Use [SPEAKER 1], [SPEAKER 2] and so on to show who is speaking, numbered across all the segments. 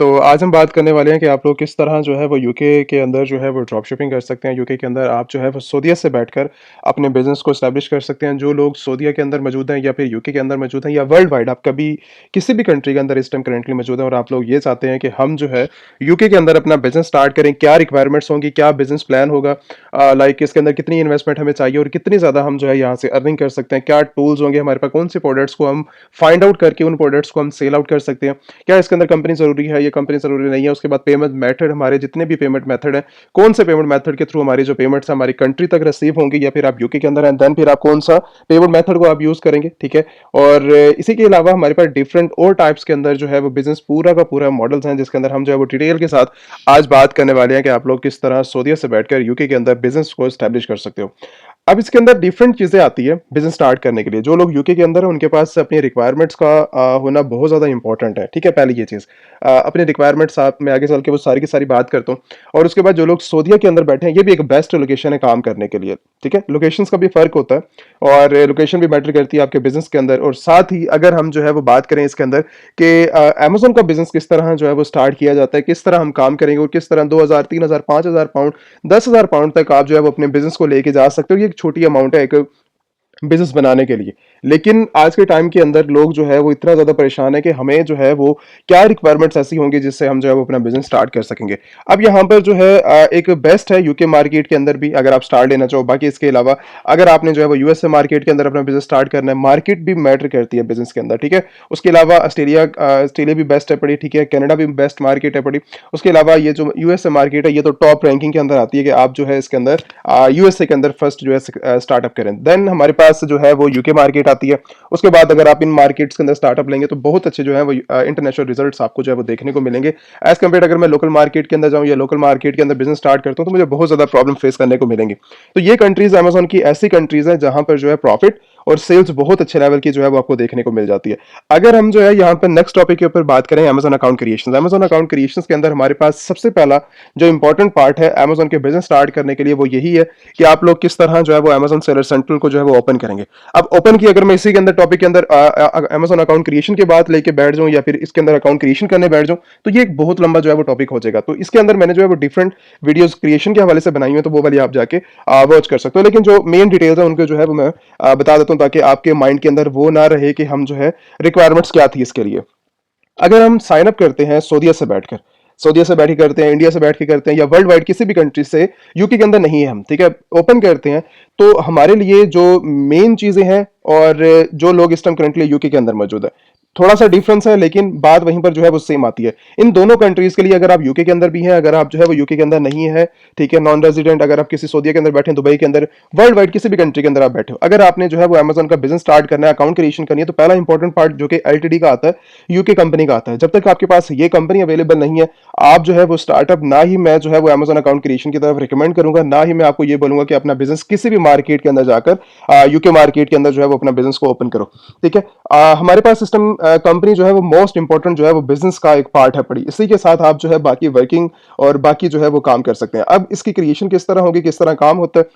[SPEAKER 1] तो आज हम बात करने वाले हैं कि आप लोग किस तरह जो है वो यूके के अंदर जो है वो ड्रॉप शिपिंग कर सकते हैं। यूके के अंदर आप जो है वो सऊदीया से बैठकर अपने बिज़नेस को एस्टैब्लिश कर सकते हैं। जो लोग सऊदीया के अंदर मौजूद हैं या फिर यूके के अंदर मौजूद हैं या वर्ल्ड वाइड आप कभी किसी भी कंट्री के अंदर इस टाइम करेंटली मौजूद हैं और आप लोग ये चाहते हैं कि हम जो है यूके के अंदर अपना बिज़नेस स्टार्ट करें, क्या रिक्वायरमेंट्स होंगी, क्या बिज़नेस प्लान होगा, लाइक इसके अंदर कितनी इन्वेस्टमेंट हमें चाहिए और कितनी ज़्यादा हम जो है यहाँ से अर्निंग कर सकते हैं, क्या टूल्स होंगे हमारे पास, कौन से प्रोडक्ट्स को हम फाइंड आउट करके उन प्रोडक्ट्स को हम सेल आउट कर सकते हैं, क्या इसके अंदर कंपनी ज़रूरी है, ये कंपनी ज़रूरी नहीं है। उसके बाद पेमेंट मेथड, हमारे जितने भी पेमेंट मेथड हैं, कौन से पेमेंट मेथड के थ्रू हमारी जो पेमेंट्स हमारी कंट्री तक रिसीव होंगी, या फिर आप यूके के अंदर हैं देन फिर आप कौन सा पेमेंट मेथड को आप यूज़ करेंगे, ठीक है। और इसी के अलावा हमारे पास डिफरेंट और टाइप्स के अंदर जो है वो बिजनेस पूरा का पूरा मॉडल्स हैं, जिसके अंदर हम जो है वो डिटेल के साथ आज बात करने वाले हैं कि आप लोग किस तरह सऊदीया से बैठकर यूके के अंदर बिजनेस को एस्टैब्लिश कर सकते हो। अब इसके अंदर डिफरेंट चीज़ें आती है बिज़नेस स्टार्ट करने के लिए। जो लोग यूके के अंदर हैं उनके पास अपनी रिक्वायरमेंट्स का होना बहुत ज़्यादा इंपॉर्टेंट है, ठीक है। पहली ये चीज़ अपनी रिक्वायरमेंट्स आप मैं आगे चल के वो सारी की सारी बात करता हूँ। और उसके बाद जो लोग सऊदीया के अंदर बैठे हैं, ये भी एक बेस्ट लोकेशन है काम करने के लिए, ठीक है। लोकेशंस का भी फ़र्क होता है और लोकेशन भी मैटर करती है आपके बिज़नेस के अंदर। और साथ ही अगर हम जो है वो बात करें इसके अंदर कि अमेज़न का बिज़नेस किस तरह जो है वो स्टार्ट किया जाता है, किस तरह हम काम करेंगे और किस तरह 2000 3000 5000 पाउंड 10,000 पाउंड तक आप जो है वो अपने बिज़नेस को लेके जा सकते हो। ये एक छोटी अमाउंट है एक बिजनेस बनाने के लिए। लेकिन आज के टाइम के अंदर लोग जो है वो इतना ज़्यादा परेशान है कि हमें जो है वो क्या रिक्वायरमेंट्स ऐसी होंगी जिससे हम जो है वो अपना बिजनेस स्टार्ट कर सकेंगे। अब यहाँ पर जो है एक बेस्ट है यूके मार्केट के अंदर भी अगर आप स्टार्ट लेना चाहो। बाकी इसके अलावा अगर आपने जो है वो यूएसए मार्केट के अंदर अपना बिजनेस स्टार्ट करना है, मार्केट भी मैटर करती है बिजनेस के अंदर, ठीक है। उसके अलावा ऑस्ट्रेलिया भी बेस्ट है पड़ी, ठीक है। कनाडा भी बेस्ट मार्केट है पड़ी। उसके अलावा ये जो यूएसए मार्केट है ये तो टॉप रैंकिंग के अंदर आती है कि आप जो है इसके अंदर यूएसए के अंदर फर्स्ट जो है स्टार्टअप करें। देन हमारे पास जो है वो यूके मार्केट आती है। उसके बाद अगर आप इन मार्केट्स के अंदर स्टार्टअप लेंगे तो बहुत अच्छे जो है वो इंटरनेशनल रिजल्ट्स आपको जो है वो देखने को मिलेंगे। एज कम्पेयर अगर मैं लोकल मार्केट के अंदर जाऊं या लोकल मार्केट के अंदर बिजनेस स्टार्ट करता हूं तो मुझे बहुत ज्यादा प्रॉब्लम फेस करने को मिलेंगे। तो ये कंट्रीज अमेजोन की ऐसी कंट्रीज हैं जहां पर जो है प्रॉफिट और सेल्स बहुत अच्छे लेवल की जो है वो आपको देखने को मिल जाती है। अगर हम जो है यहाँ पर नेक्स्ट टॉपिक के ऊपर बात करें Amazon account creation. Amazon account creation के अंदर हमारे पास सबसे पहला जो इंपॉर्टेंट पार्ट है अमेजोन के बिजनेस स्टार्ट करने के लिए वो यही है कि आप लोग किस तरह जो है वो अमेजोन सेलर सेंट्रल को जो है वो ओपन करेंगे। अब ओपन की अगर मैं इसी के अंदर टॉपिक के अंदर अमेजोन अकाउंट क्रिएशन की बात लेके बैठ जाऊं या फिर इसके अंदर अकाउंट क्रिएशन करने बैठ जाऊं तो ये एक बहुत लंबा जो है वो टॉपिक हो जाएगा। तो इसके अंदर मैंने जो है वो डिफरेंट वीडियोस क्रिएशन के हवाले से बनाई हुई है, तो वो वाली आप जाके वॉच कर सकते हो। लेकिन जो मेन डिटेल्स है उनको जो है वो मैं बता देता हूं ताकि आपके माइंड के अंदर वो ना रहे कि हम जो है रिक्वायरमेंट्स क्या थी इसके लिए। अगर हम साइन अप करते हैं सऊदीया से बैठकर, सऊदीया से बैठ के करते हैं, इंडिया से बैठ के करते हैं या वर्ल्ड वाइड किसी भी कंट्री से, यूके के अंदर नहीं है हम, ठीक है, ओपन करते हैं, तो हमारे लिए जो मेन चीजें हैं और जो लोग इस टाइम करंटली यूके के अंदर मौजूद है थोड़ा सा डिफरेंस है लेकिन बात वहीं पर जो है वो सेम आती है। इन दोनों कंट्रीज के लिए अगर आप यूके के अंदर भी हैं, अगर आप जो है वो यूके के अंदर नहीं है, ठीक है, नॉन रेजिडेंट, अगर आप किसी सऊदीया के अंदर बैठे हैं, दुबई के अंदर, वर्ल्ड वाइड किसी भी कंट्री के अंदर आप बैठे हो, अगर आपने जो है वो अमेजन का बिजनेस स्टार्ट करना है, अकाउंट क्रिएशन करनी है, तो पहला इंपॉर्टेंट पार्ट जो कि एलटीडी का आता है, यूके कंपनी का आता है। जब तक आपके पास ये कंपनी अवेलेबल नहीं है आप जो है वो स्टार्टअप, ना ही मैं जो है वो अमेजन अकाउंट क्रिएशन की तरफ रिकमेंड करूंगा, ना ही मैं आपको ये बोलूंगा कि अपना बिजनेस किसी भी मार्केट के अंदर जाकर यूके मार्केट के अंदर जो है वो अपना बिजनेस को ओपन करो, ठीक है। हमारे पास सिस्टम कंपनी जो है वो मोस्ट इंपॉर्टेंट जो है वो बिजनेस का एक पार्ट है पड़ी। इसी के साथ आप जो है बाकी वर्किंग और बाकी जो है वो काम कर सकते हैं। अब इसकी क्रिएशन किस तरह होगी, किस तरह काम होता है,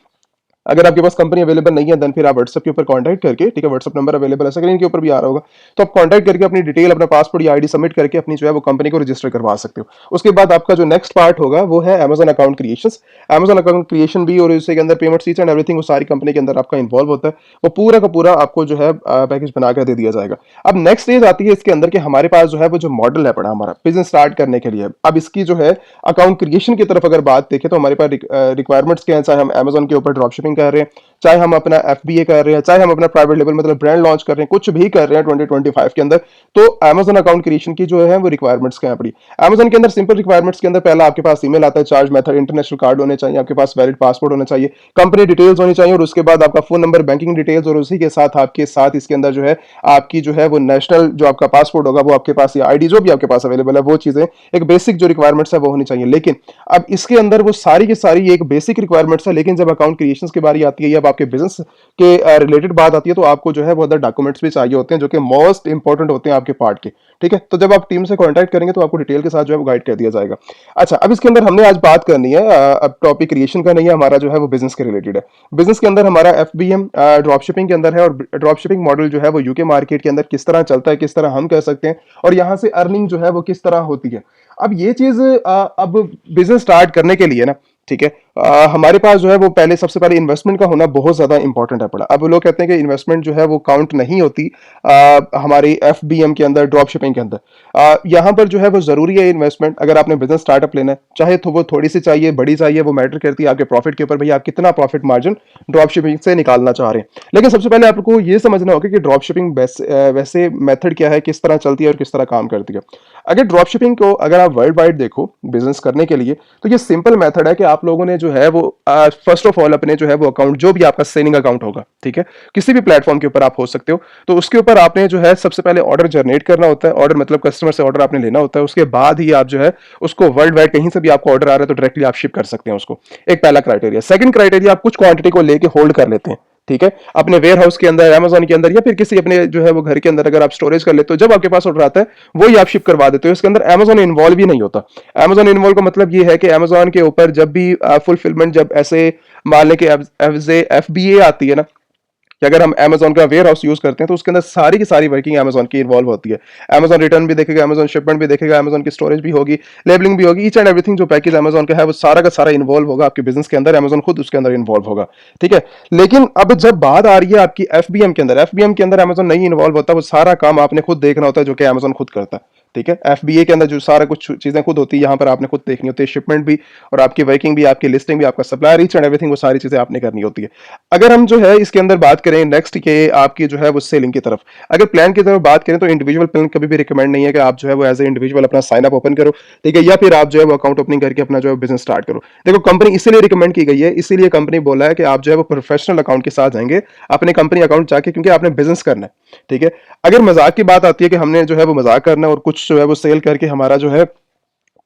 [SPEAKER 1] अगर आपके पास कंपनी अवेलेबल नहीं है देन फिर आप व्हाट्सएप के ऊपर कांटेक्ट करके, ठीक है, व्हाट्सएप नंबर अवेलेबल है, स्क्रीन के ऊपर भी आ रहा होगा, तो आप कांटेक्ट करके अपनी डिटेल, अपना पासपोर्ट या आईडी सबमिट करके अपनी जो है वो कंपनी को रजिस्टर करवा सकते हो। उसके बाद आपका जो नेक्स्ट पार्ट होगा वो है Amazon account creation. Amazon account creation भी और इसके अंदर पेमेंट ईच एंड एवरीथिंग वो सारी कंपनी के अंदर आपका इन्वॉल्व होता है। वो पूरा का पूरा आपको जो है पैकेज बनाकर दे दिया जाएगा। अब नेक्स्ट स्टेज आती है इसके अंदर कि हमारे पास जो है वो जो मॉडल है पड़ा हमारा बिजनेस स्टार्ट करने के लिए। अब इसकी जो है अकाउंट क्रिएशन की तरफ अगर बात देखें तो हमारे पास रिक्वायरमेंट्स क्या है, चाहे हम अमेजन के ऊपर ड्रॉप शिपिंग कर रहे हैं, चाहे हम अपना एफबीए कर रहे हैं, चाहे हम अपना प्राइवेट लेवल मतलब ब्रांड लॉन्च कर रहे हैं, कुछ भी कर रहे हैं 2025 के अंदर, तो अमेजन अकाउंट क्रिएशन की जो है वो रिक्वायरमेंट्स क्या है पड़ी। अमेजन के अंदर सिंपल रिक्वायरमेंट्स के अंदर पहला आपके पास ईमेल आता है, चार्ज मेथड, इंटरनेशनल कार्ड होने चाहिए, आपके पास वैलिड पासपोर्ट होना चाहिए, कंपनी डिटेल्स होनी चाहिए और उसके बाद आपका फोन नंबर, बैंकिंग डिटेल्स और उसी के साथ आपके साथ इसके अंदर जो है आपकी जो है वो नेशनल जो आपका पासपोर्ट होगा वो आपके पास, या आईडी जो भी आपके पास अवेलेबल है, वो चीजें एक बेसिक जो रिक्वायरमेंट्स है वो होनी चाहिए। लेकिन अब इसके अंदर वो सारी की सारी एक बेसिक रिक्वायरमेंट्स है, लेकिन जब अकाउंट क्रिएशन की बारी आती है या आपके बिजनेस के रिलेटेड बात आती है तो आपको जो है वो अदर डॉक्यूमेंट्स भी चाहिए होते हैं जो कि मोस्ट इंपॉर्टेंट होते हैं आपके पार्ट के, ठीक है। तो जब आप टीम से कांटेक्ट करेंगे तो आपको डिटेल के साथ जो है वो गाइड कर दिया जाएगा। अच्छा, अब इसके अंदर हमने आज बात करनी है, अब टॉपिक क्रिएशन का नहीं है हमारा, जो है वो बिजनेस के रिलेटेड है। बिजनेस के अंदर हमारा एफबीएम ड्रॉप शिपिंग के अंदर है और ड्रॉप शिपिंग मॉडल जो है वो यूके मार्केट के अंदर किस तरह चलता है, किस तरह हम कर सकते हैं और यहाँ से अर्निंग जो है वो किस तरह होती है। अब ये चीज़ अब बिज़नेस स्टार्ट करने के लिए ना, ठीक है, हमारे पास जो है वो पहले सबसे पहले इन्वेस्टमेंट का होना बहुत ज़्यादा इंपॉर्टेंट है पड़ा। अब लोग कहते हैं कि इन्वेस्टमेंट जो है वो काउंट नहीं होती हमारी एफबीएम के अंदर, ड्रॉप शिपिंग के अंदर। यहाँ पर जो है वो ज़रूरी है इन्वेस्टमेंट, अगर आपने बिजनेस स्टार्टअप लेना है, चाहे तो वो थोड़ी सी चाहिए, बड़ी चाहिए, वो मैटर करती है आपके प्रॉफिट के ऊपर, भैया आप कितना प्रॉफिट मार्जिन ड्रॉप शिपिंग से निकालना चाह रहे हैं। लेकिन सबसे पहले आपको ये समझना होगा कि ड्रॉप शिपिंग वैसे मेथड क्या है, किस तरह चलती है और किस तरह काम करती है। अगर ड्रॉप शिपिंग को अगर आप वर्ल्ड वाइड देखो बिजनेस करने के लिए, तो ये सिंपल मेथड है कि आप लोगों ने जो है वो फर्स्ट ऑफ ऑल अपने जो है वो अकाउंट, जो भी आपका सेलिंग अकाउंट होगा, ठीक है, किसी भी प्लेटफॉर्म के ऊपर आप हो सकते हो, तो उसके ऊपर आपने जो है सबसे पहले ऑर्डर जनरेट करना होता है। ऑर्डर मतलब कस्टमर से ऑर्डर आपने लेना होता है, उसके बाद ही आप जो है उसको वर्ल्ड वाइड कहीं से भी आपको ऑर्डर आ रहा है तो डायरेक्टली आप शिप कर सकते हैं उसको। एक पहला क्राइटेरिया। सेकंड क्राइटेरिया, आप कुछ क्वांटिटी को लेके होल्ड कर लेते हैं, ठीक है, अपने वेयर हाउस के अंदर, अमेजोन के अंदर, या फिर किसी अपने जो है वो घर के अंदर अगर आप स्टोरेज कर लेते हो, जब आपके पास ऑर्डर आता है वही आप शिप करवा देते हो। इसके अंदर अमेजोन इन्वॉल्व ही नहीं होता। अमेजोन इन्वॉल्व का मतलब ये है कि अमेजोन के ऊपर जब भी फुलफिलमेंट, जब ऐसे मान लें कि एफबीए आती है ना, कि अगर हम Amazon का वेयर हाउस यूज करते हैं तो उसके अंदर सारी की सारी वर्किंग Amazon की इन्वॉल्व होती है। Amazon रिटर्न भी देखेगा, Amazon शिपमेंट भी देखेगा, Amazon की स्टोरेज भी होगी, लेबलिंग भी होगी, ईच एंड एवरीथिंग जो पैकेज Amazon का है वो सारा का सारा इन्वॉल्व होगा आपके बिजनेस के अंदर। Amazon खुद उसके अंदर इन्वॉल्व होगा, ठीक है। लेकिन अब जब बात आ रही है आपकी एफबीएम के अंदर, एफबीएम के अंदर Amazon नहीं इन्वॉल्व होता, वो सारा काम आपने खुद देखना होता है, जो कि Amazon खुद करता है, ठीक है। एफबीए के अंदर जो सारा कुछ चीजें खुद होती है, यहाँ पर आपने खुद देखनी होती है, शिपमेंट भी और आपकी वर्किंग भी, आपकी लिस्टिंग भी, आपका सप्लायर, रीच एंड एवरीथिंग, वो सारी चीजें आपने करनी होती है। अगर हम जो है इसके अंदर बात करें नेक्स्ट के आपकी जो है वो सेलिंग की तरफ, अगर प्लान की तरफ बात करें तो इंडिविजुअल प्लान कभी भी रिकमेंड नहीं है कि आप जो है वो एज ए इंडिविजुअल अपना साइन अप ओपन करो, ठीक है, या फिर आप जो है वो अकाउंट ओपनिंग करके अपना जो है बिजनेस स्टार्ट करो। देखो, कंपनी इसीलिए रिकमेंड की गई है, इसीलिए कंपनी बोला है कि आप जो है वो प्रोफेशनल अकाउंट के साथ जाएंगे अपने कंपनी अकाउंट जाके, क्योंकि आपने बिजनेस करना है, ठीक है। अगर मजाक की बात आती है कि हमने जो है वो मजाक करना है और कुछ जो है वो सेल करके हमारा जो है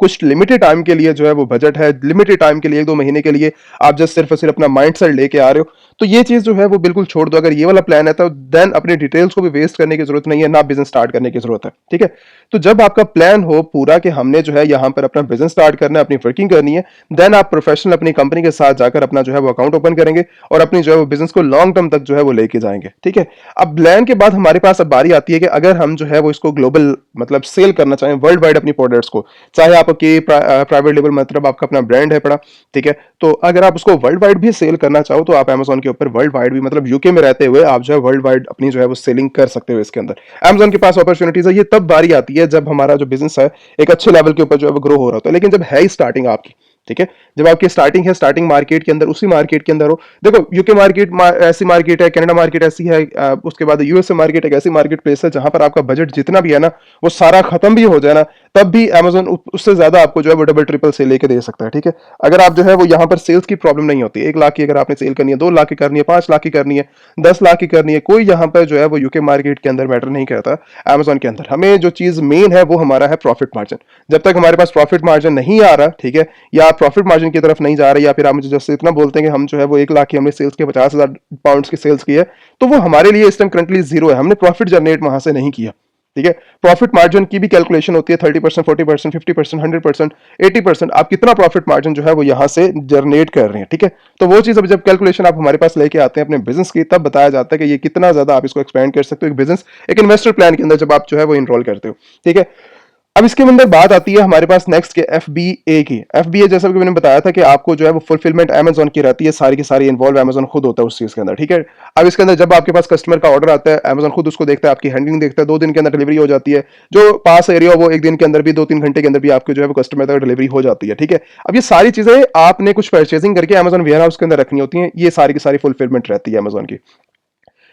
[SPEAKER 1] कुछ लिमिटेड टाइम के लिए जो है वो बजट है, लिमिटेड टाइम के लिए, 1-2 महीने के लिए आप जस्ट सिर्फ और सिर्फ अपना माइंड सेट लेके आ रहे हो, तो ये चीज जो है वो बिल्कुल छोड़ दो। अगर ये वाला प्लान है तो देन अपने डिटेल्स को भी वेस्ट करने की जरूरत नहीं है, ना बिजनेस स्टार्ट करने की जरूरत है, ठीक है। तो जब आपका प्लान हो पूरा कि हमने जो है यहाँ पर अपना बिजनेस स्टार्ट करना है, अपनी वर्किंग करनी है, देन आप प्रोफेशनल अपनी कंपनी के साथ जाकर अपना जो है वो अकाउंट ओपन करेंगे और अपनी जो है वो बिजनेस को लॉन्ग टर्म तक जो है वो लेके जाएंगे, ठीक है। अब प्लान के बाद हमारे पास अब बारी आती है कि अगर हम जो है वो इसको ग्लोबल मतलब सेल करना चाहें वर्ल्ड वाइड अपनी प्रोडक्ट्स को, चाहे आपके प्राइवेट लेबल मतलब आपका अपना ब्रांड है पड़ा, ठीक है, तो अगर आप उसको वर्ल्ड वाइड भी सेल करना चाहो तो आप Amazon के ऊपर वर्ल्ड वाइड भी, मतलब यूके में रहते हुए आप जो है वर्ल्ड वाइड अपनी जो है वो सेलिंग कर सकते हो। इसके अंदर Amazon के पास अपॉर्चुनिटीज है। ये तब बारी आती है जब हमारा जो बिजनेस है एक अच्छे लेवल के ऊपर जो है वो ग्रो हो रहा होता है। लेकिन जब है स्टार्टिंग आपकी, ठीक है, जब आपकी स्टार्टिंग है, स्टार्टिंग मार्केट के अंदर, उसी मार्केट के अंदर हो, देखो यूके मार्केट ऐसी मार्केट है, कनाडा मार्केट ऐसी है, उसके बाद यूएसए मार्केट एक ऐसी मार्केट प्लेस है जहां पर आपका बजट जितना भी है ना वो सारा खत्म भी हो जाए ना, तब भी Amazon उससे ज्यादा आपको जो है वो डबल ट्रिपल सेल लेके दे सकता है, ठीक है। अगर आप जो है वो यहाँ पर सेल्स की प्रॉब्लम नहीं होती, 1 लाख की अगर आपने सेल करनी है, 2 लाख की करनी है, 5 लाख की करनी है, 10 लाख की करनी है, कोई यहाँ पर जो है वो यूके मार्केट के अंदर मैटर नहीं करता। Amazon के अंदर हमें जो चीज मेन है वो हमारा है प्रॉफिट मार्जिन। जब तक हमारे पास प्रॉफिट मार्जिन नहीं आ रहा, ठीक है, या आप प्रॉफिट मार्जिन की तरफ नहीं जा रहे, या फिर आप मुझे जैसे इतना बोलते हैं कि हम जो है वो 1 लाख की हमने सेल्स की, 50,000 पाउंड की सेल्स की है, तो वो हमारे लिए इस टाइम करंटली जीरो है, हमने प्रॉफिट जनरेट वहां से नहीं किया, ठीक है। प्रॉफिट मार्जिन की भी कैलकुलेशन होती है, 30%, 40%, 50%, 100%, 80%, आप कितना प्रॉफिट मार्जिन जो है वो यहां से जनरेट कर रहे हैं, ठीक है। तो वो चीज अब जब कैलकुलेशन आप हमारे पास लेके आते हैं अपने बिजनेस की, तब बताया जाता है कि ये कितना ज्यादा आप इसको एक्सपेंड कर सकते हो एक बिजनेस, एक इन्वेस्टर प्लान के अंदर जब आप जो है वो इनरोल करते हो, ठीक है। अब इसके अंदर बात आती है हमारे पास नेक्स्ट के एफबीए की। एफबीए जैसा कि मैंने बताया था कि आपको जो है वो फुलफिलमेंट Amazon की रहती है, सारी की सारी इन्वॉल्व Amazon खुद होता है उस चीज के अंदर, ठीक है। अब इसके अंदर जब आपके पास कस्टमर का ऑर्डर आता है, Amazon खुद उसको देखता है, आपकी हैंडलिंग देखता है, 2 दिन के अंदर डिलीवरी हो जाती है, जो पास एरिया हो वो 1 दिन के अंदर भी, 2-3 घंटे के अंदर भी आपके जो है वो कस्टमर तक डिलीवरी हो जाती है, ठीक है। अब ये सारी चीजें आपने कुछ परचेसिंग करके Amazon वेयर हाउस के अंदर रखनी होती है, ये सारी की सारी फुलफिलमेंट रहती है Amazon की।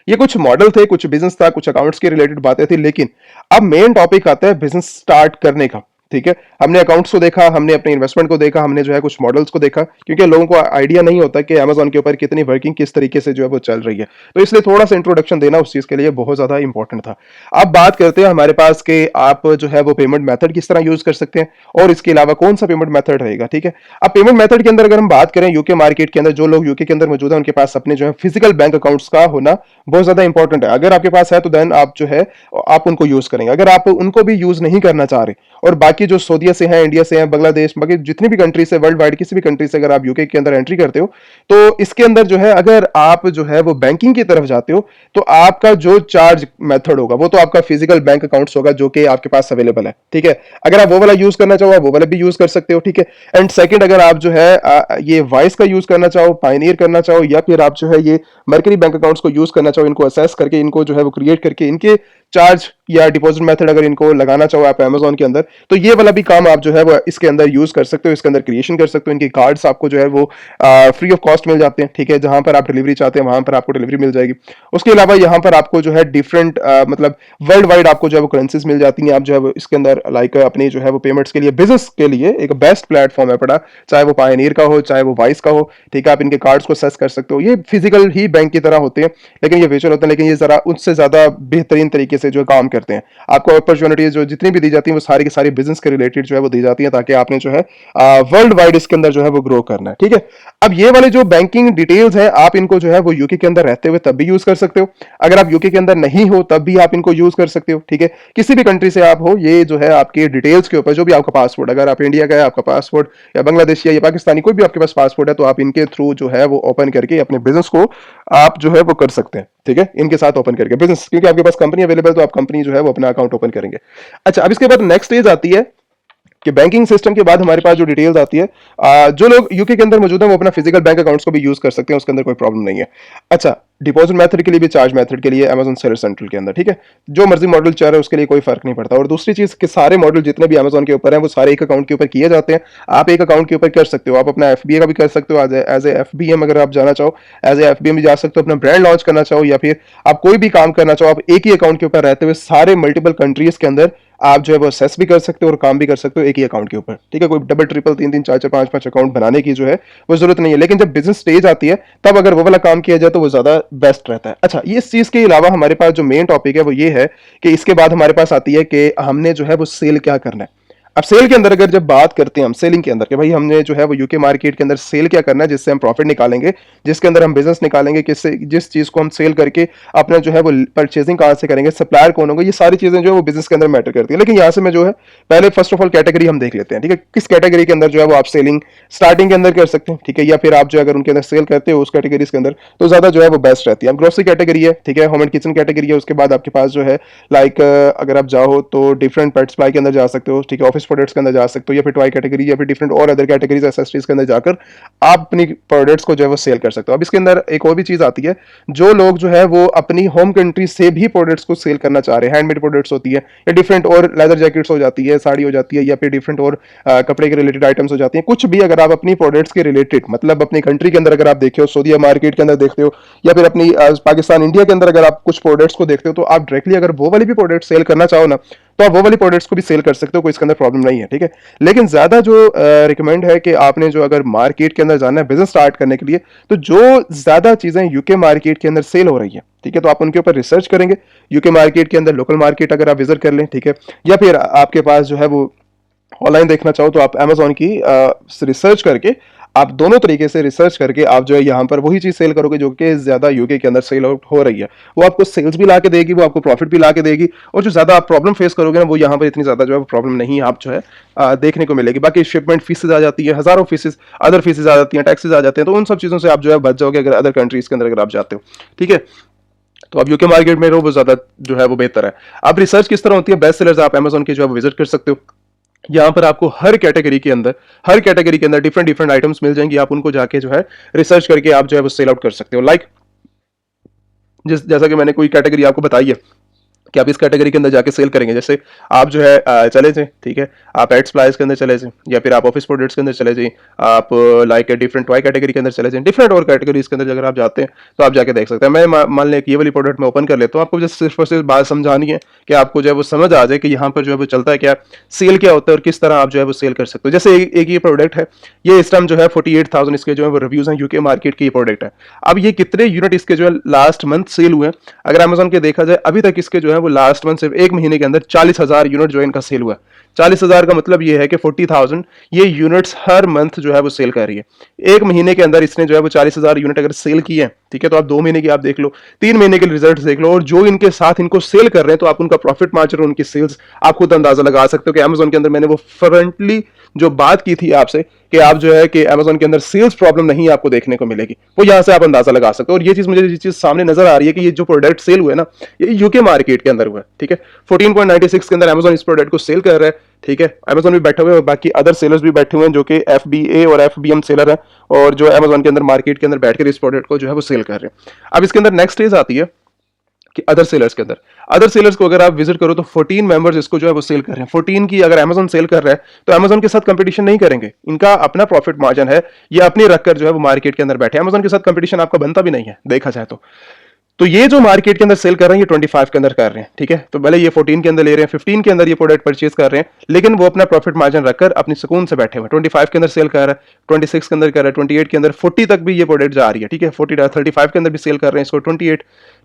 [SPEAKER 1] ये कुछ मॉडल थे, कुछ बिजनेस था, कुछ अकाउंट्स के रिलेटेड बातें थी, लेकिन अब मेन टॉपिक आता है बिजनेस स्टार्ट करने का, ठीक है। हमने अकाउंट्स को देखा, हमने अपने इन्वेस्टमेंट को देखा, हमने जो है कुछ मॉडल्स को देखा, क्योंकि लोगों को आइडिया नहीं होता कि Amazon के ऊपर कितनी वर्किंग किस तरीके से जो है वो चल रही है, तो इसलिए थोड़ा सा इंट्रोडक्शन देना उस चीज के लिए बहुत ज्यादा इंपॉर्टेंट था। अब बात करते हैं हमारे पास के आप जो है वो पेमेंट मेथड किस तरह यूज कर सकते हैं और इसके अलावा कौन सा पेमेंट मेथड रहेगा, ठीक है। अब पेमेंट मेथड के अंदर अगर हम बात करें यूके मार्केट के अंदर, जो लोग यूके के अंदर मौजूद है उनके पास अपने जो है फिजिकल बैंक अकाउंट्स का होना बहुत ज्यादा इंपॉर्टेंट है। अगर आपके पास है तो देन आप जो है आप उनको यूज करेंगे। अगर आप उनको भी यूज नहीं करना चाह रहे और बाकी जो सऊदीया से हैं, इंडिया से हैं, बांग्लादेश, बाकी जितनी भी कंट्री से, वर्ल्ड वाइड किसी भी कंट्री से अगर आप यूके के अंदर एंट्री करते हो, तो इसके अंदर जो है अगर आप जो है वो बैंकिंग की तरफ जाते हो, तो आपका जो चार्ज मेथड होगा वो तो आपका फिजिकल बैंक अकाउंट्स होगा जो कि आपके पास अवेलेबल है, ठीक है। अगर आप वो वाला यूज करना चाहो, आप वो वाला भी यूज कर सकते हो, ठीक है। एंड सेकंड, अगर आप जो है ये वाइस का यूज करना चाहो, पायनियर करना चाहो, या फिर आप जो है ये मर्करी बैंक अकाउंट्स को यूज करना चाहो, इनको असेस करके, इनको जो है वो क्रिएट करके, इनके चार्ज या डिपॉजिट मेथड अगर इनको लगाना चाहो आप अमेजोन के अंदर, तो ये वाला भी काम आप जो है वो इसके अंदर यूज कर सकते हो, इसके अंदर क्रिएशन कर सकते हो। इनके कार्ड्स आपको जो है वो फ्री ऑफ कॉस्ट मिल जाते हैं, ठीक है। जहां पर आप डिलीवरी चाहते हैं वहां पर आपको डिलीवरी मिल जाएगी। उसके अलावा यहाँ पर आपको जो है डिफरेंट मतलब वर्ल्ड वाइड आपको जो है वो करेंसीज मिल जाती हैं। आप जो है वो इसके अंदर लाइक अपनी जो है वो पेमेंट्स के लिए, बिजनेस के लिए एक बेस्ट प्लेटफॉर्म है पड़ा, चाहे वो पायनियर का हो, चाहे वो वाइस का हो, ठीक है। आप इनके कार्ड्स को सेस कर सकते हो। ये फिजिकल ही बैंक की तरह होते हैं, लेकिन ये वर्चुअल होते हैं, लेकिन ये जरा उससे ज्यादा बेहतरीन तरीके से जो काम करते हैं। आपको अपॉर्चुनिटीज जो जितनी भी दी जाती हैं वो सारी की सारी बिजनेस के रिलेटेड जो है वो दी जाती है, ताकि आपने जो है वर्ल्ड वाइड इसके अंदर जो है वो ग्रो करना है, ठीक है। अब ये वाले जो बैंकिंग डिटेल्स है, आप इनको जो है वो यूके के अंदर रहते हुए तब भी यूज कर सकते हो, अगर आप यूके के अंदर नहीं हो तब भी आप इनको यूज कर सकते हो, ठीक है। किसी भी कंट्री से आप हो, ये जो है आपके डिटेल्स के ऊपर, जो भी आपका पासपोर्ट, अगर आप इंडिया का है आपका पासपोर्ट, या बांग्लादेश या पाकिस्तानी कोई भी आपके पास पासपोर्ट है, तो आप इनके थ्रू जो है वो ओपन करके अपने बिजनेस को आप जो है वो कर सकते हैं, ठीक है। इनके साथ ओपन करके बिजनेस, क्योंकि आपके पास कंपनी अवेलेबल, तो आप कंपनी जो है वो अपना अकाउंट ओपन करेंगे। अच्छा, अब इसके बाद नेक्स्ट स्टेज आती है कि बैंकिंग सिस्टम के बाद हमारे पास जो डिटेल्स आती है, जो लोग यूके के अंदर मौजूद हैं वो अपना फिजिकल बैंक अकाउंट्स को भी यूज कर सकते हैं, उसके अंदर कोई प्रॉब्लम नहीं है। अच्छा, डिपॉजिट मेथड के लिए भी, चार्ज मेथड के लिए अमेजन सेलर सेंट्रल के अंदर, ठीक है, जो मर्जी मॉडल चाह रहे हैं उसके लिए कोई फर्क नहीं पड़ता। और दूसरी चीज कि सारे मॉडल जितने भी अमेजन के ऊपर हैं वो सारे एक अकाउंट के ऊपर किए जाते हैं। आप एक अकाउंट के ऊपर कर सकते हो, आप अपना एफबीए का भी कर सकते हो, एज ए एफबीएम अगर आप जाना चाहो, एज ए एफबीएम भी जा सकते हो। अपना ब्रांड लॉन्च करना चाहो या फिर आप कोई भी काम करना चाहो, आप एक ही अकाउंट के ऊपर रहते हुए सारे मल्टीपल कंट्रीज के अंदर आप जो है वो सेस भी कर सकते हो और काम भी कर सकते हो एक ही अकाउंट के ऊपर, ठीक है। कोई डबल ट्रिपल, तीन तीन, चार चार, पांच पांच अकाउंट बनाने की जो है वो जरूरत नहीं है। लेकिन जब बिजनेस स्टेज आती है तब अगर वो वाला काम किया जाए तो वो ज्यादा बेस्ट रहता है। अच्छा, ये इस चीज के अलावा हमारे पास जो मेन टॉपिक है वो ये है कि इसके बाद हमारे पास आती है कि हमने जो है वो सेल क्या करना है। अब सेल के अंदर अगर जब बात करते हैं हम सेलिंग के अंदर कि भाई हमने जो है वो यूके मार्केट के अंदर सेल क्या करना है जिससे हम प्रॉफिट निकालेंगे, जिसके अंदर हम बिजनेस निकालेंगे, किससे, जिस चीज को हम सेल करके अपना जो है वो परचेजिंग कहां से करेंगे, सप्लायर कौन होगा, ये सारी चीजें जो है वो बिजनेस के अंदर मैटर करती है। लेकिन यहाँ से मैं जो है पहले फर्स्ट ऑफ ऑल कैटेगरी हम देख लेते हैं, ठीक है। किस कैटेगरी के अंदर जो है वो आप सेलिंग स्टार्टिंग के अंदर कर सकते हैं, ठीक है, या फिर आप जो अगर उनके अंदर सेल करते हो उस कैटेगरीज के अंदर तो ज्यादा जो है वो बेस्ट रहती है। अब ग्रोसरी कैटेगरी है, ठीक है, होम एंड किचन कैटेगरी है। उसके बाद आपके पास जो है लाइक अगर आप जाओ तो डिफरेंट पेट सप्लाई के अंदर जा सकते हो, ठीक है, ऑफिस प्रोडक्ट्स के अंदर जा सकते हो, या फिर टॉय कैटेगरी, या फिर डिफरेंट और अदर कैटेगरीज एसेसरीज के अंदर जाकर आप अपनी प्रोडक्ट्स को जो है वो सेल कर सकते हो। अब इसके अंदर एक और भी चीज आती है, जो लोग जो है वो अपनी होम कंट्री से भी प्रोडक्ट्स को सेल करना चाह रहे हैं, हैंडमेड प्रोडक्ट्स होती है, या डिफरेंट और लेदर जैकेट्स हो जाती है, साड़ी हो जाती है, या फिर डिफरेंट और कपड़े के रिलेटेड आइटम्स हो जाती हैं, कुछ भी अगर आप अपनी प्रोडक्ट्स के रिलेटेड मतलब अपनी कंट्री के अंदर अगर आप देखते हो, सऊदीया मार्केट के अंदर देखते हो, या फिर अपनी पाकिस्तान इंडिया के अंदर अगर आप कुछ प्रोडक्ट्स को देखते हो, तो आप डायरेक्टली अगर वो वाली भी प्रोडक्ट सेल करना चाहो ना, तो आप वो वाली प्रोडक्ट्स को भी सेल कर सकते हो, कोई इसके अंदर प्रॉब्लम नहीं है, ठीक है। लेकिन ज्यादा जो रिकमेंड है कि आपने जो अगर मार्केट के अंदर जाना है बिजनेस स्टार्ट करने के लिए, तो जो ज्यादा चीजें यूके मार्केट के अंदर सेल हो रही है, ठीक है, तो आप उनके ऊपर रिसर्च करेंगे। यूके मार्केट के अंदर लोकल मार्केट अगर आप विजिट कर लें, ठीक है, या फिर आपके पास जो है वो ऑनलाइन देखना चाहो तो आप अमेजोन की रिसर्च करके, आप दोनों तरीके से रिसर्च करके आप जो है यहाँ पर वही चीज सेल करोगे जो कि ज्यादा यूके के अंदर सेल आउट हो रही है। वो आपको सेल्स भी ला के देगी, वो आपको प्रॉफिट भी ला के देगी, और जो ज्यादा आप प्रॉब्लम फेस करोगे ना वो यहाँ पर इतनी ज्यादा जो है प्रॉब्लम नहीं आप जो है देखने को मिलेगी। बाकी शिपमेंट फीसेज आ जाती है, हजारों फीसेज, अदर फीसेज आ जाती हैं, टैक्सेस आ जाते हैं, तो उन सब चीजों से आप जो है बच जाओगे अगर अदर कंट्रीज के अंदर अगर आप जाते हो, ठीक है। तो आप यूके मार्केट में रहो वो ज्यादा जो है वो बेहतर है। अब रिसर्च किस तरह होती है, बेस्ट सेलर्स आप अमेजोन के जो है विजिट कर सकते हो। यहाँ पर आपको हर कैटेगरी के अंदर डिफरेंट डिफरेंट आइटम्स मिल जाएंगी, आप उनको जाके जो है रिसर्च करके आप जो है वो सेल आउट कर सकते हो। लाइक जैसा कि मैंने कोई कैटेगरी आपको बताई है कि आप इस कैटेगरी के अंदर जाके सेल करेंगे, जैसे आप जो है चले जाएं, ठीक है, आप एड सप्लाईज के अंदर चले जाएं, या फिर आप ऑफिस प्रोडक्ट्स के अंदर चले जाएं, आप लाइक डिफरेंट टॉय कैटेगरी के अंदर चले जाएं, डिफरेंट और कैटेगरीज के अंदर अगर आप जाते हैं तो आप जाके देख सकते हैं। मैं मान लें कि ये वाली प्रोडक्ट मैं ओपन कर लेता हूँ, आपको जस्ट सिर्फ और सिर्फ बात समझानी है कि आपको जो है वो समझ आ जाए कि यहाँ पर जो है वो चलता है क्या, सेल क्या होता है और किस तरह आप जो है वो सेल कर सकते हो। जैसे एक ये प्रोडक्ट है, ये इस टाइम जो है 48,000 इसके जो है वो रिव्यूज हैं यूके मार्केट की ये प्रोडक्ट है। अब ये कितने यूनिट इसके जो है लास्ट मंथ सेल हुए हैं, अगर अमेजोन के देखा जाए अभी तक इसके जो है वो लास्ट मंथ सिर्फ एक महीने के अंदर 40,000 यूनिट जो है इनका सेल हुआ है। 40,000 का मतलब ये है कि 40,000 ये यूनिट्स हर मंथ जो है वो सेल कर रही है। एक महीने के अंदर इसने जो है वो 40,000 यूनिट अगर सेल किए हैं, ठीक है, तो आप 2 महीने की आप देख लो, 3 महीने के रिजल्ट देख लो, और जो इनके साथ इनको सेल कर रहे हैं, तो आप उनका प्रॉफिट मार्जिन, उनकी सेल्स आप खुद अंदाजा लगा सकते हो कि अमेजोन के अंदर मैंने वो फ्रंटली जो बात की थी आपसे कि आप जो है कि अमेजोन के अंदर सेल्स प्रॉब्लम नहीं आपको देखने को मिलेगी, वो यहां से आप अंदाजा लगा सकते हो। और ये चीज मुझे ये चीज सामने नजर आ रही है कि ये जो प्रोडक्ट सेल हुए ना, ये यूके मार्केट के अंदर हुआ है, ठीक है। 14.96 के अंदर अमेजोन इस प्रोडक्ट को सेल कर रहा है, ठीक है। अमेजोन भी बैठे हुए हैं और बाकी अदर सेलर्स भी बैठे हुए हैं जो कि FBA और FBM सेलर है, और जो अमेजोन के अंदर मार्केट के अंदर बैठकर इस प्रोडक्ट को जो है वो सेल कर रहे हैं। अब इसके अंदर नेक्स्ट स्टेज आती है कि अदर सेलर्स के अंदर, अदर सेलर्स को अगर आप विजिट करो तो 14 मेंबर्स इसको जो है वो सेल कर रहे हैं। 14 की अगर अमेजोन सेल कर रहा है तो अमेजोन के साथ कंपटीशन नहीं करेंगे, इनका अपना प्रॉफिट मार्जिन है, ये अपनी रखकर जो है वो मार्केट के अंदर बैठे। अमेजोन के साथ कंपटीशन आपका बनता भी नहीं है देखा जाए तो ये जो मार्केट के अंदर सेल कर रहे हैं ये 25 के अंदर कर रहे हैं, ठीक है। तो भले ये 14 के अंदर ले रहे हैं, 15 के अंदर ये प्रोडक्ट परचेज कर रहे हैं, लेकिन वो अपना प्रॉफिट मार्जिन रखकर अपनी सुकून से बैठे हुए। 25 के अंदर सेल कर रहा है, 26 के अंदर कर रहा है, 28 के अंदर, 40 तक भी ये प्रोडक्ट जा रही है, ठीक है। 35 के अंदर भी सेल कर रहे हैं इसको, 28,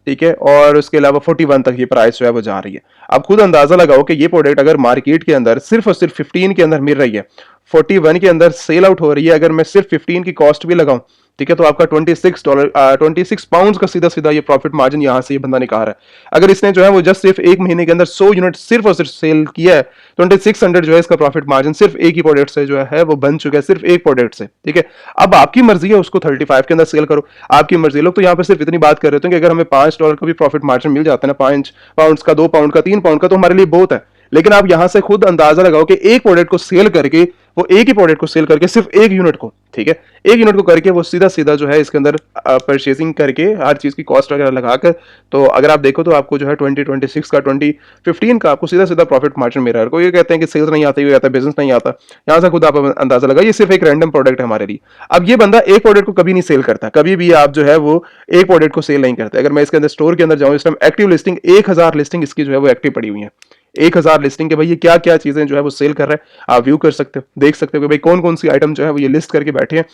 [SPEAKER 1] ठीक है, और उसके अलावा 41 तक ये प्राइस जो है वो जा रही है। अब खुद अंदाजा लगाओ कि ये प्रोडक्ट अगर मार्केट के अंदर सिर्फ और सिर्फ 15 के अंदर मिल रही है, 41 के अंदर सेल आउट हो रही है, अगर मैं सिर्फ 15 की कॉस्ट भी लगाऊं, ठीक है, तो आपका $26 का सीधा सीधा ये प्रॉफिट मार्जिन यहां से ये बंदा निकाल रहा है। अगर इसने जो है वो जस्ट सिर्फ एक महीने के अंदर 100 यूनिट सिर्फ और सिर्फ सेल किया है, 2600 जो है इसका प्रॉफिट मार्जिन सिर्फ एक ही प्रोडक्ट से जो है वो बन चुका है, सिर्फ एक प्रोडक्ट से, ठीक है। अब आपकी मर्जी है उसको 35 के अंदर सेल करो, आपकी मर्जी। लोग तो यहाँ पर सिर्फ इतनी बात कर रहे थे कि अगर हमें $5 का भी प्रॉफिट मार्जिन मिल जाता है ना, 5 पाउंड का, 2 पाउंड का, 3 पाउंड का, तो हमारे लिए बहुत है। लेकिन आप यहां से खुद अंदाजा लगाओ कि एक प्रोडक्ट को सेल करके, वो एक ही प्रोडक्ट को सेल करके सिर्फ एक यूनिट को, ठीक है, एक यूनिट को करके वो सीधा सीधा जो है इसके अंदर परचेसिंग करके हर चीज की कॉस्ट वगैरह लगाकर, तो अगर आप देखो तो आपको जो है 2026 का 2015 का आपको सीधा सीधा प्रॉफिट मार्जिन मिल रहा है। कोई ये कहते हैं कि सेल्स नहीं आती, ये कहता है बिजनेस नहीं आता, यहां से खुद आप अंदाजा लगा, ये सिर्फ एक रैंडम प्रोडक्ट है हमारे लिए। अब ये बंदा एक प्रोडक्ट को कभी नहीं सेल करता, कभी भी आप जो है वो एक प्रोडक्ट को सेल नहीं करते। अगर मैं इसके अंदर स्टोर के अंदर जाऊं, इस टाइम एक्टिव लिस्टिंग 1000 लिस्टिंग इसकी जो है वो एक्टिव पड़ी हुई है। 1000 लिस्टिंग के भाई ये क्या क्या चीजें जो है वो सेल कर रहा है, आप व्यू कर सकते हो, देख सकते हो कि भाई कौन कौन सी आइटम जो है वो ये लिस्ट करके बैठे हैं,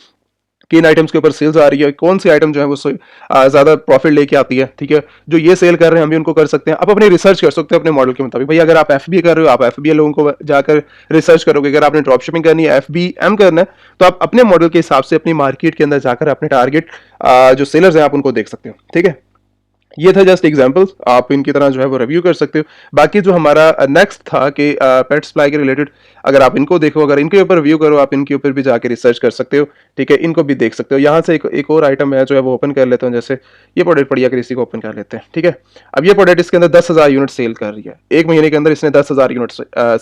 [SPEAKER 1] किन आइटम्स के ऊपर सेल्स आ रही है, कौन सी आइटम जो है वो ज्यादा प्रॉफिट लेके आती है, ठीक है। जो ये सेल कर रहे हैं हम भी उनको कर सकते हैं। आप अपनी रिसर्च कर सकते हो अपने मॉडल के मुताबिक। भाई अगर आप FBA कर रहे हो, आप FBA लोगों को जाकर रिसर्च करोगे। अगर आपने ड्रॉप शिपिंग करनी है, FBM करना है, तो आप अपने मॉडल के हिसाब से अपनी मार्केट के अंदर जाकर अपने टारगेट जो सेलर्स हैं आप उनको देख सकते हो, ठीक है। ये था जस्ट एग्जांपल्स, आप इनकी तरह जो है वो रिव्यू कर सकते हो। बाकी जो हमारा नेक्स्ट था कि पेट सप्लाई के रिलेटेड, अगर आप इनको देखो, अगर इनके ऊपर रिव्यू करो, आप इनके ऊपर भी जाके रिसर्च कर सकते हो, ठीक है, इनको भी देख सकते हो। यहाँ से एक और आइटम है जो है वो ओपन कर लेते हैं, जैसे ये प्रोडक्ट पड़ी है, अगर इसी को ओपन कर लेते हैं, ठीक है। अब ये प्रोडक्ट इसके अंदर 10,000 यूनिट सेल कर रही है, एक महीने के अंदर इसने 10,000 यूनिट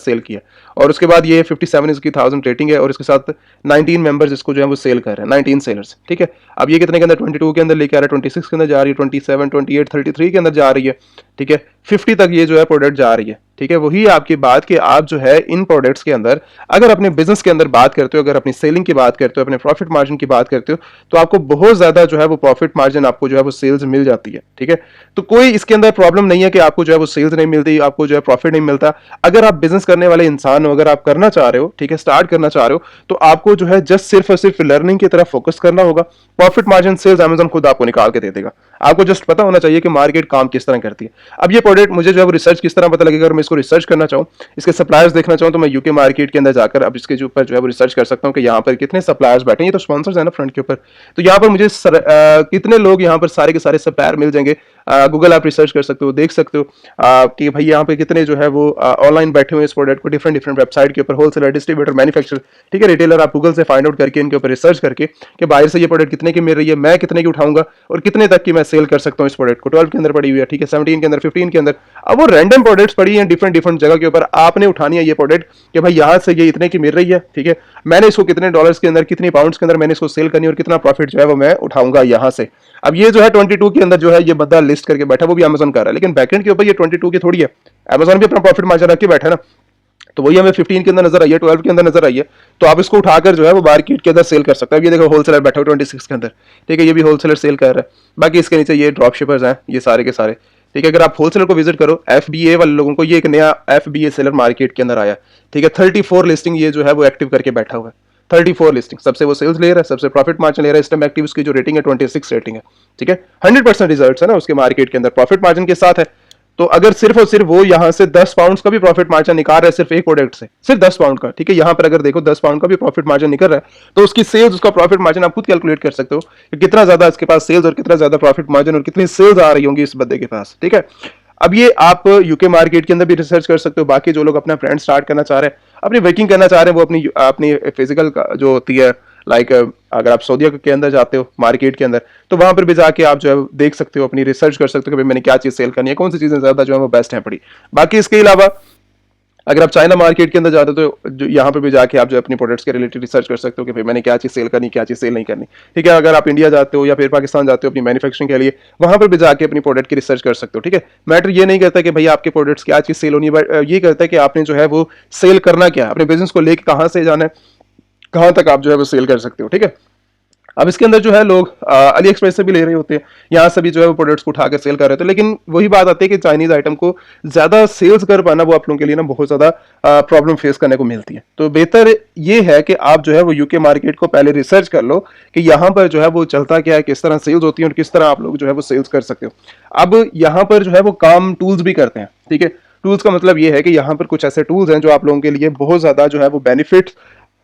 [SPEAKER 1] सेल किया, और उसके बाद ये 57 इसकी 1000 रेटिंग है, और इसके साथ 19 मेंबर्स इसको जो है वो सेल कर रहे हैं, 19 सेलर्स, ठीक है। अब ये कितने के अंदर 22 के अंदर लेके आ रहा है, 26 के अंदर जा रही है, 27, 28, 33 के अंदर जा रही है, ठीक है, 50 तक ये जो है प्रोडक्ट जा रही है, ठीक है। वही आपकी बात कि आप जो है इन प्रोडक्ट्स के अंदर अगर अपने बिजनेस के अंदर बात करते हो, अगर अपनी सेलिंग की बात करते हो, अपने प्रॉफिट मार्जिन की बात करते हो, तो आपको बहुत ज्यादा जो है वो प्रॉफिट मार्जिन आपको जो है वो सेल्स मिल जाती है, ठीक है। तो कोई इसके अंदर प्रॉब्लम नहीं है कि आपको जो है वो सेल्स नहीं मिलती, आपको जो है प्रॉफिट नहीं मिलता। अगर आप बिजनेस करने वाले इंसान हो, अगर आप करना चाह रहे हो, ठीक है, स्टार्ट करना चाह रहे हो, तो आपको जो है जस्ट सिर्फ और सिर्फ लर्निंग की तरफ फोकस करना होगा। प्रॉफिट मार्जिन सेल्स अमेजन खुद आपको निकाल के दे देगा। आपको जस्ट पता होना चाहिए कि मार्केट काम किस तरह करती है। अब ये प्रोडक्ट मुझे जो है वो रिसर्च किस तरह पता लगेगा, अगर मैं इसको रिसर्च करना चाहूँ, इसके सप्लायर्स देखना चाहूँ, तो मैं यूके मार्केट के अंदर जाकर अब इसके ऊपर जो है वो रिसर्च कर सकता हूँ कि यहाँ पर कितने सप्लायर्स बैठे हैं। ये तो स्पॉन्सर्स है ना फ्रंट के ऊपर, तो यहाँ पर मुझे कितने लोग यहाँ पर सारे के सारे सप्लायर मिल जाएंगे। गूगल आप रिसर्च कर सकते हो, देख सकते हो कि भाई यहाँ पे कितने जो है वो ऑनलाइन बैठे हुए इस प्रोडक्ट को डिफरेंट डिफरेंट वेबसाइट के ऊपर, होलसेलर, डिस्ट्रीब्यूटर, मैन्युफैक्चरर, ठीक है, रिटेलर। आप गूगल से फाइंड आउट करके इनके ऊपर रिसर्च करके कि बाहर से ये प्रोडक्ट कितने की मिल रही है, मैं कितने की उठाऊंगा और कितने तक की मैं सेल कर सकता हूँ इस प्रोडक्ट को। 12 के अंदर पड़ी हुई है, ठीक है, 17 के अंदर, 15 के अंदर। अब वो रैंडम प्रोडक्ट्स पड़ी हैं डिफरेंट डिफरेंट जगह के ऊपर, आपने उठानी है ये प्रोडक्ट कि भाई यहाँ से ये इतने की मिल रही है, ठीक है, मैंने इसको कितने डॉलर्स के अंदर, कितनी पाउंड्स के अंदर मैंने इसको सेल करनी है और कितना प्रॉफिट जो है वो मैं उठाऊंगा यहाँ से। अब ये जो है 22 के अंदर जो है ये बंदा लिस्ट करके बैठा, वो भी अमेजन कर रहा है, लेकिन बैकएंड के ऊपर ये 22 की थोड़ी है, अमेजन भी अपना प्रॉफिट मार्जिन रख के बैठा है ना। तो वही हमें 15 के अंदर नजर आई है, 12 के अंदर नजर आई है, तो आप इसको उठाकर जो है वो मार्केट के अंदर सेल कर सकते हैं। ये देखो होलसेलर बैठा हुआ 26 के अंदर, ठीक है, ये भी होलसेलर सेल कर रहा है। बाकी इसके नीचे ये ड्रॉप शिपर्स हैं, ये सारे के सारे, ठीक है। अगर आप होलसेलर को विजिट करो, FBA वाले लोगों को, ये एक नया FBA सेलर मार्केट के अंदर आया, ठीक है, 34 लिस्टिंग ये जो है वो एक्टिव करके बैठा हुआ है, 34 लिस्टिंग, सबसे वो सेल्स ले रहा है, सबसे प्रॉफिट मार्जिन ले रहा है। इस टाइम एक्टिव उसकी जो रेटिंग है 26 रेटिंग है, ठीक है, 100% रिजल्ट्स है ना उसके मार्केट के अंदर, प्रॉफिट मार्जिन के साथ है। तो अगर सिर्फ और सिर्फ वो यहाँ से 10 पाउंड का भी प्रॉफिट मार्जिन निकाल रहा है सिर्फ एक प्रोडक्ट से, सिर्फ 10 पाउंड का, ठीक है, यहाँ पर अगर देखो 10 पाउंड का भी प्रॉफिट मार्जिन निकल रहा है, तो उसकी सेल्स, उसका प्रॉफिट मार्जिन आप खुद कैलकुलेट कर सकते हो कि कितना ज्यादा इसके पास सेल्स और कितना ज्यादा प्रॉफिट मार्जिन और कितनी सेल्स आ रही होंगी इस बंदे के पास, ठीक है। अब ये आप यूके मार्केट के अंदर भी रिसर्च कर सकते हो। बाकी जो लोग अपना ब्रांड स्टार्ट करना चाह रहे हैं, अपनी वर्किंग करना चाह रहे हैं, वो अपनी अपनी फिजिकल जो होती है, लाइक अगर आप सऊदी के अंदर जाते हो मार्केट के अंदर, तो वहां पर भी जाके आप जो है देख सकते हो, अपनी रिसर्च कर सकते हो कि भाई मैंने क्या चीज सेल करनी है, कौन सी चीजें ज्यादा जो है वो बेस्ट है पड़ी। बाकी इसके अलावा अगर आप चाइना मार्केट के अंदर जाते हो तो यहाँ पर भी जाके आप जो अपनी प्रोडक्ट्स के रिलेटेड रिसर्च कर सकते हो कि भाई मैंने क्या चीज़ सेल करनी, क्या चीज़ सेल नहीं करनी, ठीक है। अगर आप इंडिया जाते हो या फिर पाकिस्तान जाते हो अपनी मैन्युफैक्चरिंग के लिए, वहां पर भी जाके अपनी प्रोडक्ट की रिसर्च कर सकते हो, ठीक है। मैटर ये नहीं करता कि भाई आपके प्रोडक्ट्स क्या चीज़ सेल होनी है, बट ये करता है कि आपने जो है वो सेल करना क्या है, अपने बिजनेस को लेकर कहाँ से जाना है, कहाँ तक आप जो है वो सेल कर सकते हो, ठीक है। अब इसके अंदर जो है लोग अली एक्सप्रेस से भी ले रहे होते हैं, यहाँ से भी जो है वो प्रोडक्ट्स को उठा के सेल कर रहे थे, लेकिन वही बात आती है कि चाइनीज आइटम को ज्यादा सेल्स कर पाना वो आप लोगों के लिए ना बहुत ज्यादा प्रॉब्लम फेस करने को मिलती है। तो बेहतर ये है कि आप जो है वो यूके मार्केट को पहले रिसर्च कर लो कि यहाँ पर जो है वो चलता क्या है, किस तरह सेल्स होती है और किस तरह आप लोग जो है वो सेल्स कर सकते हो। अब यहाँ पर जो है वो काम टूल्स भी करते हैं, ठीक है। टूल्स का मतलब ये है कि यहाँ पर कुछ ऐसे टूल्स हैं जो आप लोगों के लिए बहुत ज्यादा जो है वो बेनिफिट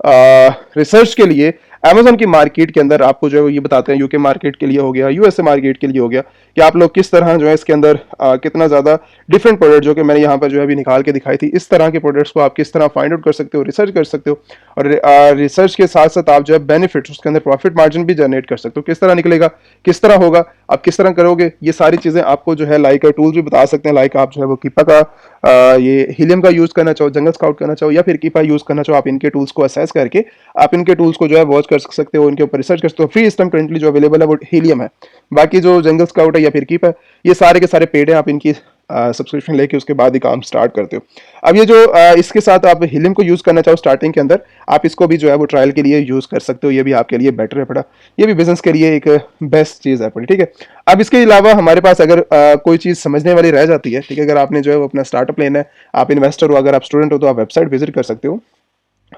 [SPEAKER 1] रिसर्च के लिए अमेजोन की मार्केट के अंदर आपको जो है ये बताते हैं, यूके मार्केट के लिए हो गया, यूएसए मार्केट के लिए हो गया, कि आप लोग किस तरह जो है इसके अंदर कितना ज़्यादा डिफरेंट प्रोडक्ट जो कि मैंने यहाँ पर जो है अभी निकाल के दिखाई थी, इस तरह के प्रोडक्ट्स को आप किस तरह फाइंड आउट कर सकते हो, रिसर्च कर सकते हो, और रिसर्च के साथ साथ आप जो है बेनिफिट्स, उसके अंदर प्रॉफिट मार्जिन भी जनरेट कर सकते हो। किस तरह निकलेगा, किस तरह होगा, आप किस तरह करोगे, ये सारी चीज़ें आपको जो है लाइक टूल्स भी बता सकते हैं। लाइक आप जो है वो कीपा का ये हीलियम का यूज़ करना चाहो, जंगल स्काउट करना चाहो, या फिर कीपा यूज़ करना चाहो, आप इनके टूल्स को असेस करके आप इनके टूल्स को जो है वॉच कर सकते हो, इनके ऊपर रिसर्च कर सकते हो। फ्री सिस्टम करंटली जो अवेलेबल है वो हीलियम है, बाकी जो जंगल स्काउट है या फिर कीप है, ये सारे के सारे पेड है, आप इनकी सब्सक्रिप्शन लेके उसके बाद ही काम स्टार्ट करते हो। अब ये जो इसके साथ आप हीलियम को यूज़ करना चाहो स्टार्टिंग के अंदर, आप इसको भी जो है वो ट्रायल के लिए यूज़ कर सकते हो, ये भी आपके लिए बेटर है पड़ा, ये भी बिजनेस के लिए एक बेस्ट चीज़ है पड़ी, ठीक है। अब इसके अलावा हमारे पास अगर कोई चीज़ समझने वाली रह जाती है, ठीक है, अगर आपने जो है वो अपना स्टार्टअप लेना है, आप इन्वेस्टर हो, अगर आप स्टूडेंट हो, तो आप वेबसाइट विजिट कर सकते हो,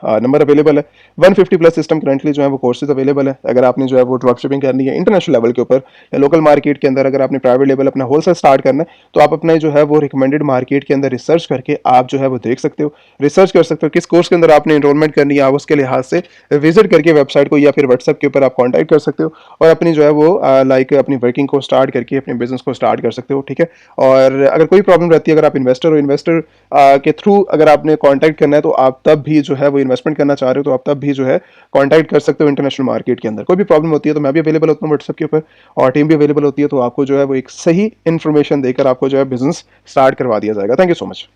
[SPEAKER 1] नंबर अवेलेबल है 150 प्लस सिस्टम करंटली जो है वो कोर्सेज अवेलेबल है। अगर आपने जो है वो ड्रॉप शिपिंग करनी है इंटरनेशनल लेवल के ऊपर या लोकल मार्केट के अंदर, अगर आपने प्राइवेट लेवल अपना होलसेल स्टार्ट करना है, तो आप अपने जो है वो रिकमेंडेड मार्केट के अंदर रिसर्च करके आप जो है वो देख सकते हो, रिसर्च कर सकते हो किस कोर्स के अंदर आपने इनरोलमेंट करनी है, आप उसके लिहाज से विजिट करके वेबसाइट को या फिर व्हाट्सएप के ऊपर आप कॉन्टैक्ट कर सकते हो और अपनी जो है वो लाइक अपनी वर्किंग को स्टार्ट करके अपने बिजनेस को स्टार्ट कर सकते हो, ठीक है। और अगर कोई प्रॉब्लम रहती है, अगर आप इन्वेस्टर हो, इन्वेस्टर के थ्रू अगर आपने कॉन्टैक्ट करना है, तो आप तब भी जो है वो इन्वेस्टमेंट करना चाह रहे हो, तो आप तब भी जो है कांटेक्ट कर सकते हो इंटरनेशनल मार्केट के अंदर। कोई भी प्रॉब्लम होती है तो मैं भी अवेलेबल होता हूँ व्हाट्सएप के ऊपर, और टीम भी अवेलेबल होती है, तो आपको जो है वो एक सही इन्फॉर्मेशन देकर आपको जो है बिजनेस स्टार्ट करवा दिया जाएगा। Thank you so much.